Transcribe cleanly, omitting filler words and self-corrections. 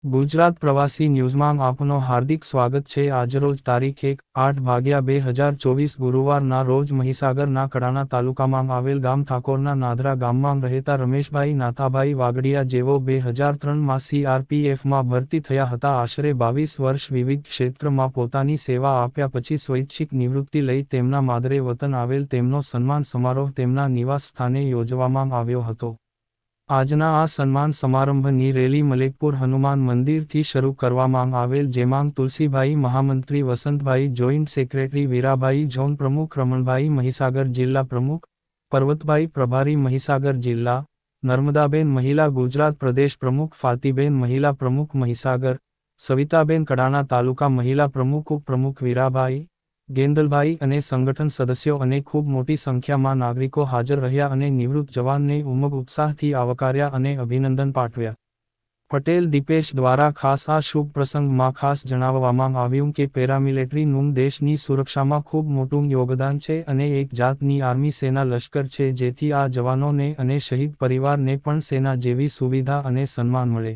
ગુજરાત પ્રવાસી ન્યૂઝમાં આપનું હાર્દિક સ્વાગત છે। આજરોજ તારીખ 1/8/2024 ગુરુવારના રોજ મહીસાગરના કડાણા તાલુકામાં આવેલ ગામ ઠાકોરના નાધરા ગામમાં રહેતા રમેશભાઈ નાથાભાઈ વાગડિયા જેઓ 2003માં CRPFમાં ભરતી થયા હતા। આશરે 22 વર્ષ વિવિધ ક્ષેત્રમાં પોતાની સેવા આપ્યા પછી સ્વૈચ્છિક નિવૃત્તિ લઈ તેમના માદરે વતન આવેલ તેમનો સન્માન સમારોહ તેમના નિવાસ સ્થાને યોજવામાં આવ્યો હતો। આજના આ સન્માન સમારંભની રેલી મલેકપુર હનુમાન મંદિરથી શરૂ કરવામાં આવેલ, જેમાં તુલસીભાઈ મહામંત્રી, Vasantbhai joint secretary, Virabhai zone પ્રમુખ, રમણભાઈ મહીસાગર જિલ્લા પ્રમુખ, પર્વતભાઈ પ્રભારી મહીસાગર જિલ્લા, નર્મદાબેન મહિલા ગુજરાત પ્રદેશ પ્રમુખ, ફાતીબેન મહિલા પ્રમુખ મહીસાગર, સવિતાબેન કડાણા તાલુકા મહિલા પ્રમુખ, ઉપપ્રમુખ વીરાભાઈ, ગેંદલભાઈ અને સંગઠન સદસ્યો અને ખૂબ મોટી સંખ્યામાં નાગરિકો હાજર રહ્યા અને નિવૃત્ત જવાનને ઉમંગ ઉત્સાહથી આવકાર્યા અને અભિનંદન પાઠવ્યા। પટેલ દીપેશ દ્વારા ખાસ આ શુભ પ્રસંગમાં ખાસ જણાવવામાં આવ્યું કે પેરામિલિટરીનું દેશની સુરક્ષામાં ખૂબ મોટું યોગદાન છે અને એક જાતની આર્મી સેના લશ્કર છે, જેથી આ જવાનોને અને શહીદ પરિવારને પણ સેના જેવી સુવિધા અને સન્માન મળે।